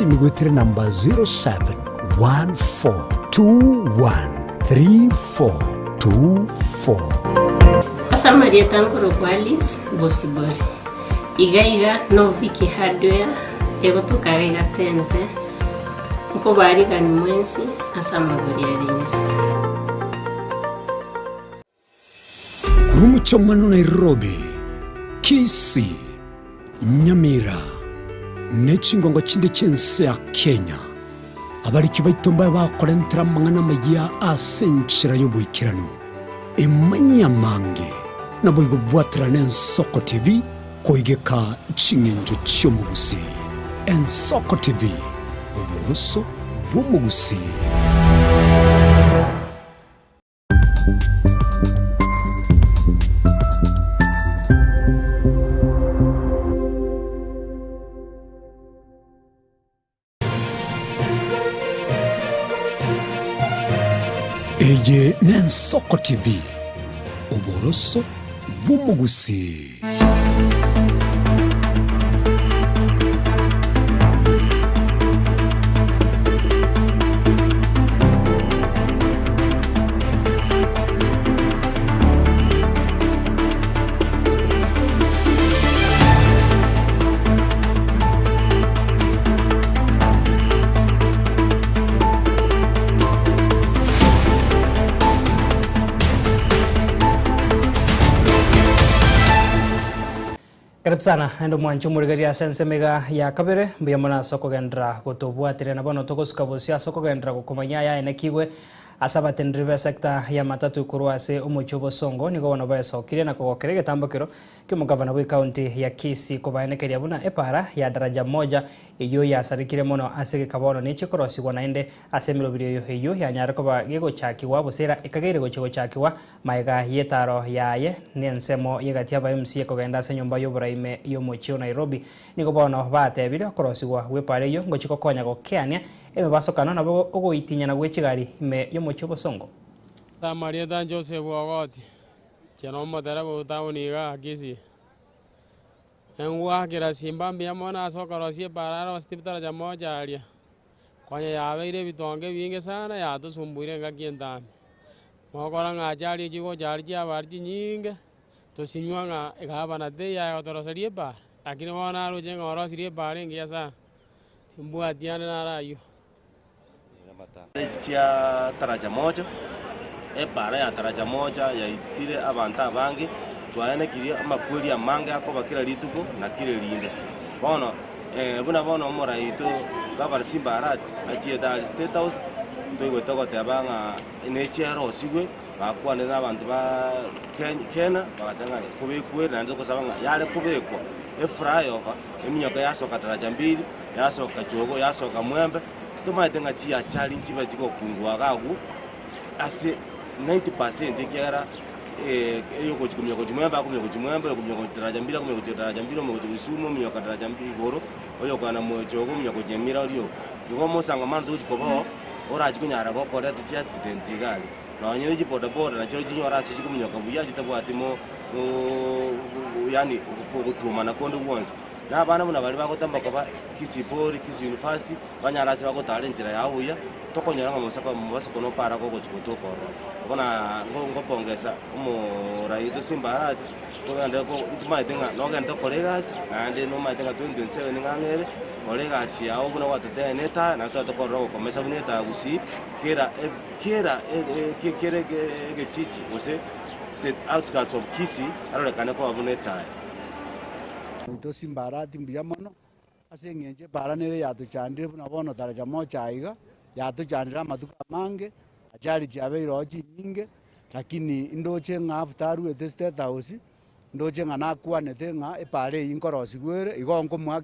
simi gwetire namba 0714213424. Asa Maria Tankoro Kwalis Bosibori Iga no Viki Hardware ego tukarega tente uko bari gani mwensi asa Maria Ensa Umuchomano Nairobi, Kisii, Nyamira, Nechingongo chinde chense ya Kenya. Abariki baitomba bakorentera mangana magia asenchira yobuikirano. Emanya mange na boigo bwatra n'Ensoko TV koigeka chingenjo cyomugusi. Ensoko TV oboroso bw'omugusi. Eye n'Ensoko TV oboroso bw'omugusi. Karibu sana endo mwanchu murigaria sense mega ya kabere mbia mona soko gendra gutubwatire na bono tugusuka bosia soko gendra gukomanya ya enekigwe asaba tendribe sekta ya matatu kurwase umuchobo songo nigo bono bayesokire na kogokere getambokero kimo gavana we county ya Kisii kubaenekeria buna epara ya daraja moja iyo ya sarikire mono asege kabono ni chikorosi wanaende asemiro birio iyo ya nyarako ba gego chakiwa bosera ikagere gochego chakiwa maiga yetaro yaye nensemo yegatia ba MC kogenda se nyumba yo buraime yo mochio Nairobi nigo bono batebire korosi wa wepare yo ngochiko konya gokeania eme basokana nabo ogoitinya na gwechigari ime yo mochobo songo Maria Dan Joseph wagoti cheno modera butauniga Kisii engwa kira simba mbia mona sokorosie parara wastiptara jamoja alia kwanya yabeire bitonge binge sana yatusumbuire ngakiendami mokora ngajali jigo jarji abarji nyinge tosinywa nga igabana de ya otoroserie pa lakini mona ruje ngoro sirie pare ngia sana timbua tiana na rayo ya taraja moja para ya taraja moja ya itire abantu abangi twaene kiri amakweli ya mange ako bakira lituko na kire linde bono buna bono moraito gabara simbarat achie dal state house ndoiwe togote abanga nechero sigwe bakwane n'abantu ba Kenya bagatanga kubikwe nande kusabanga yale kubikwa efrayova eminyoka yasoka taraja mbili yasoka jogo yasoka mwembe tumaitenga chia challenge bachiko pungwa gagu ase 90% kera eyo kuchikumya kuchimwemba kumya kuchimwemba kumya kutaraja mbili kumya kutaraja mbili kumya kuchisumo kumya kutaraja mbili goro oyo kana mojo kumya kuchemira lyo ngo mosanga mandu chikobo ora chikunyara ko kore ti accident gali na nyine chipoda boda na cyo chinyora se chikumya kabuya chitabwati mo yani kutuma na kondo wonse na bana muna bali bakotamba ko ba Kisipori Kisii University banyarase bakotale njira yabuya tokonyera ngamusaka mubasa kono para ko gochikoto koro kona ngopongeza raito simbarati koganda ko tumaitenga nogenda kolegas ande no maitenga 27 ngangere kolegas yao buna watete neta na totokoro komesa buneta gusi kera chichi ose the outskirts of Kisii arolekane ko abuneta to simbarati mbiamono asengenje paranere yatuchandire buna bono taraja moja aiga yatuchandira maduka mange ajali jabeiro nyinge lakini indoche ngaftaru ete state house ndoche ngana kwanete nga epare inkorosi gwere igongo mwa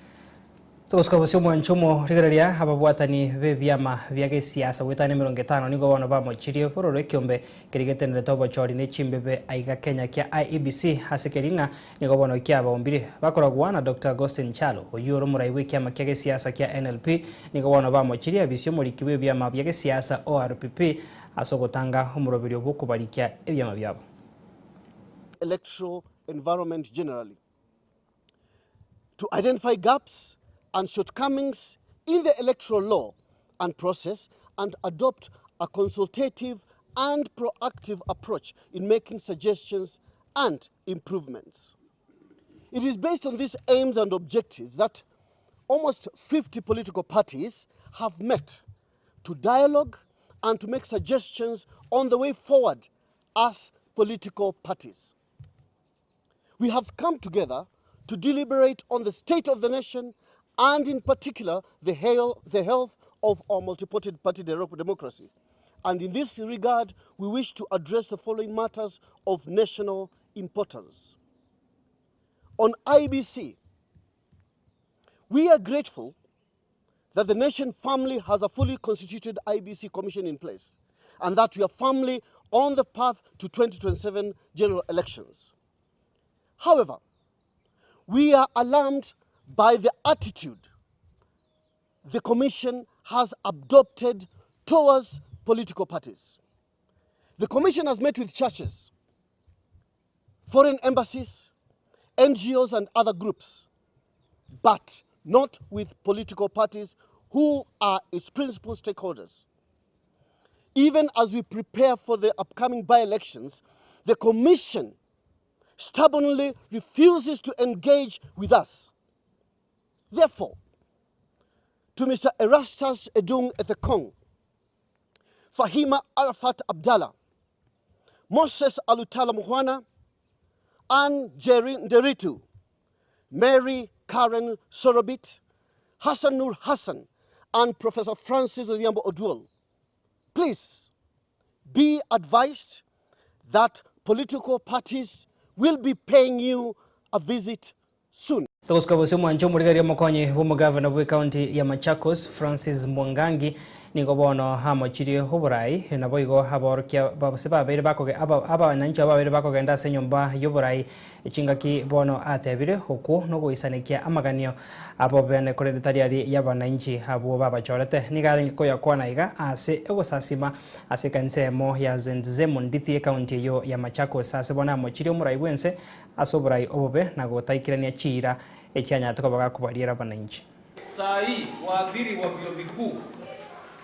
Toska bosio mwanchomo rigereria ababwatani be byama byage siasa wetane 50 nigo bana ba mochirie pororo kiombe kirigetenere tobo chori ne chimbebe aiga Kenya kia IEBC hasekeringa nigo bana kia baombire bakoragwa na Dr. Agustin Chalo oyuro muraiwe kia makiage siasa kia NLP nigo bana ba mochirie bisio murikiwe byama byage siasa ORPP asogotanga umurobiri obukubarikia ebyama byabo electoral environment generally to identify gaps and shortcomings in the electoral law and process and adopt a consultative and proactive approach in making suggestions and improvements. It is based on these aims and objectives that almost 50 political parties have met to dialogue and to make suggestions on the way forward as political parties. We have come together to deliberate on the state of the nation and in particular the health of our multi-party democracy. And in this regard, we wish to address the following matters of national importance. On IEBC, we are grateful that the nation family has a fully constituted IEBC commission in place and that we are firmly on the path to 2027 general elections. However, we are alarmed by the attitude the commission has adopted towards political parties. The commission has met with churches, foreign embassies, NGOs and other groups, but not with political parties who are its principal stakeholders. Even as we prepare for the upcoming by-elections, the commission stubbornly refuses to engage with us. Therefore, to Mr. Erastus Edung Ethekong, Fahima Arafat Abdallah, Moses Alutala Muhwana, Anne Jerin Deritu, Mary Karen Sorobit, Hassan Nur Hassan, and Professor Francis Odhiambo Oduol, please be advised that political parties will be paying you a visit soon. Togoskabo mwanjo murigaria mokonye w'umugavana wa county ya Machakos Francis Mwangangi ningobono hamochirie hoborai naboigo haborkia babaseba bere bakoge aba nanchi ababere bakogenda senyomba yoborai echingaki bono atebire huku no goisanekia amaganio abo bene koreditariari yabananchi abo babachorete nigari koya kwana iga ase egosasima ase kansemo ya Zenzemo nditi county yo ya Machakos ase bona mochirie murai wense asoborai obobe nagotaikirania chira ekyanya tukobaga kubaliera bananchi. Saa hii waadhiri wa vyuo vikuu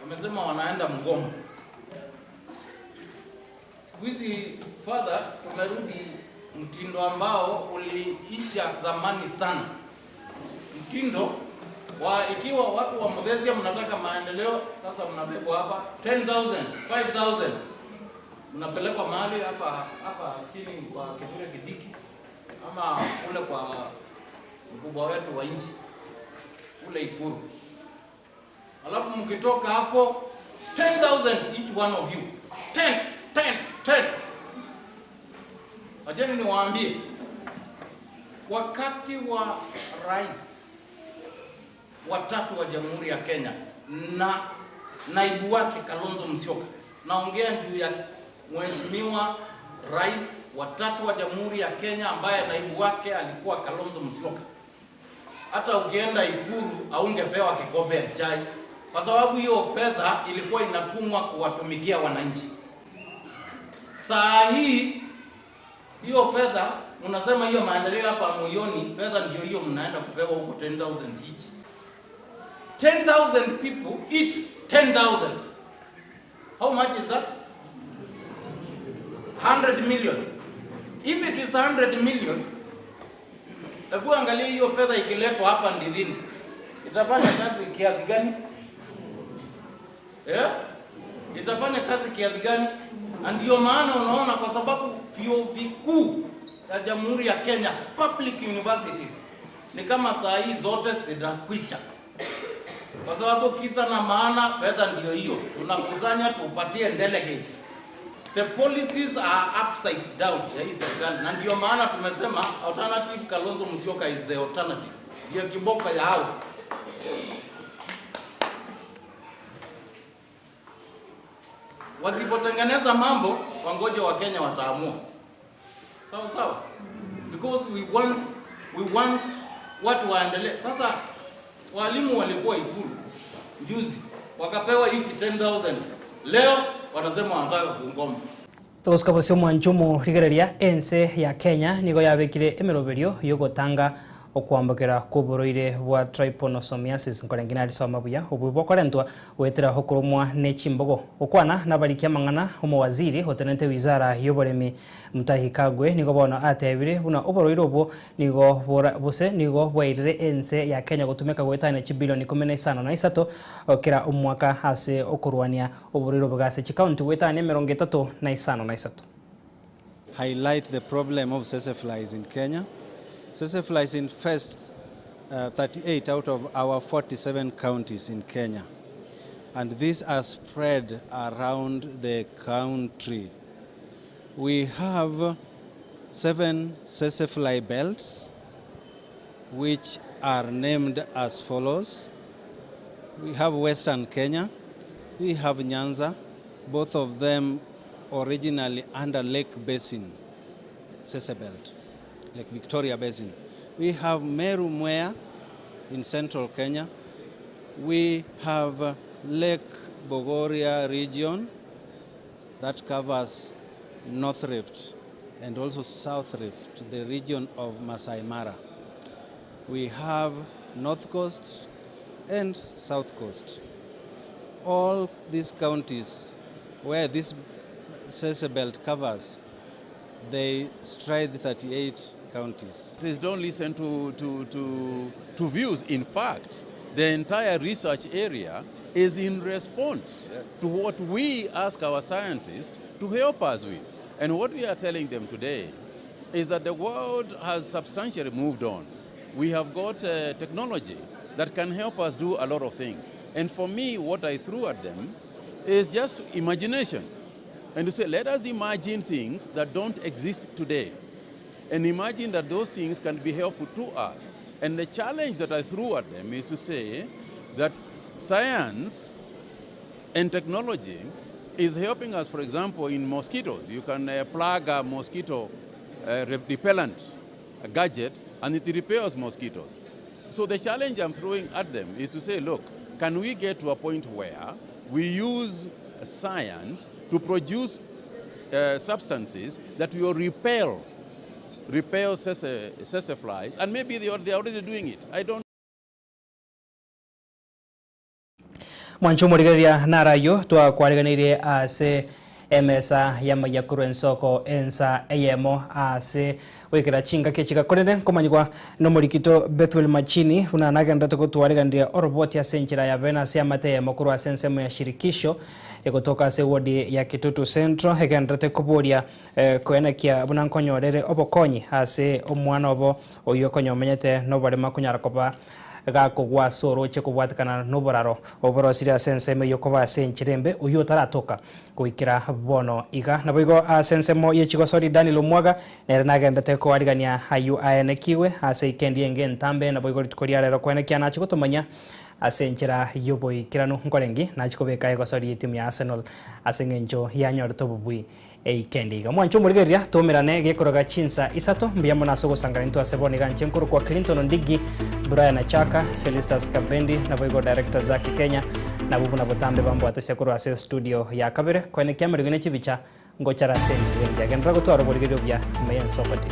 wamesema wanaenda mgomo. Siku hizi further tumerudi mtindo ambao uliisha zamani sana. Mtindo wa ikiwa watu wa Muthesia mnataka maendeleo, sasa mnabebwa hapa 10,000, 5,000. Mnapelekwa mahali hapa chini kwa Kithure Kindiki ama kule kwa mkubwa wetu wa nchi kule Ikuru. Alafu mkitoka hapo 10,000 each one of you. 10. Acheni niwaambie, wakati wa rais watatu wa Jamhuri ya Kenya na naibu wake Kalonzo Musyoka, naongea juu ya mheshimiwa rais watatu wa Jamhuri ya Kenya ambaye naibu wake alikuwa Kalonzo Musyoka. Hata ukienda Ikuru haungepewa kikombe ya chai kwa sababu hiyo fedha ilikuwa inatumwa kuwatumikia wananchi. Saa hii hiyo fedha unasema hiyo maendeleo hapa moyoni, fedha ndio hiyo mnaenda kupewa huko 10,000 each. 10,000 people each 10,000. How much is that? 100 million. If it is 100 million, hebu angalia hiyo fedha ikiletwa hapa ndidhini, itafanya kazi kiasi gani? Itafanya kazi kiasi gani? Ndio maana unaona, kwa sababu vyuo vikuu ya Jamhuri ya Kenya, public universities, ni kama saa hii zote zinakwisha. Kwa sababu kisa na maana fedha ndio hiyo, tunakusanya tupatie delegates. The policies are upside down ya hii serikali, na ndio maana tumesema alternative Kalonzo Musyoka is the alternative. Ndio kiboko ya hao. Wasipotengeneza mambo, wangoje wa Kenya wataamua. Sawa. Because we want watu waendelee. Sasa walimu walikuwa Ikulu juzi wakapewa hichi 10,000. Leo wanasema wanataka kungoma. Togoskabo mwanjumu rigereria ense ya Kenya nigo yabekire emeroberio yogotanga okwambukira kuboroire bwa trypanosomiasis nkorengina ari soma buya obwo korentwa wetera hokurumwa ne chimbogo okwana nabarikia mangana umowaziri hotenente wizara yoboremi mutahikagwe nigo bono atebire buna oboroire obwo nigo bose nigo bwairire ense ya Kenya gutumeka gwetana chibilioni 13 okira umwaka hase okurwania oboroire bwase chikaunti gwetana 35 highlight the problem of tsetse flies in Kenya. Tsetse flies infest 38 out of our 47 counties in Kenya, and these are spread around the country. We have 7 tsetse fly belts which are named as follows. We have Western Kenya, we have Nyanza, both of them originally under Lake Basin, tsetse belt, Lake Victoria Basin. We have Meru Mwea in central Kenya. We have Lake Bogoria region that covers North Rift and also South Rift, the region of Masai Mara. We have North Coast and South Coast. All these counties where this tsetse belt covers, they stride 38 counties. Please don't listen to views. In fact, the entire research area is in response to what we ask our scientists to help us with. And what we are telling them today is that the world has substantially moved on. We have got technology that can help us do a lot of things. And for me, what I threw at them is just imagination. And to say, let us imagine things that don't exist today. And imagine that those things can be helpful to us. And the challenge that I threw at them is to say that science and technology is helping us, for example, in mosquitoes. You can plug a mosquito repellent a gadget, and it repels mosquitoes. So the challenge I'm throwing at them is to say, look, can we get to a point where we use science to produce substances that will repel tsetse flies, and maybe they're already doing it. I don't. Mwancho murigeria narayo twa kwariganire ase emesa yamaya kurensoko Ensa Eyemo ase wekera chinga kechika korene komanywa no murikito Bethwel Machini unanagenda to kutwariganira oroboti ya senchira ya Venus ya mate makuru asensemo ya shirikisho kutoka ase wodi ya Kitutu Central hegendete kuboria kwenekia bunankonyorere obokonyi ase omwana obo oyo konyomenyete no bare makunyara koba gakogwa soro che kubwatikana no boraro oboro siria sensemo yokoba senchirembe uyo taratoka kuikira bono iga naboigo asensemo yechigo sori Daniel Omwaga nagenda te ko arigania hayu aenekiwe ase ikendi enge ntambe naboigo litukoria rero kwenekia nachi gutomanya asenchira yoboi kiranu nkorengi nachi kobeka ego sori timu ya Arsenal asengenjo yanyor tobubui eikendiga mwancho murigeria tomerane gekoroga chinsa isato mbiyamo naso gusangana into aseboni ganche nkuru kwa Clinton Ndigi Brian Achaka Felistas Kabendi na boigo director zaki Kenya na bubu na botambe bambo atesekuru ase studio ya kabere kwene kyamurigene chibicha ngochara senji ya gendra gutwara burigerio bya Meyen Sokoti.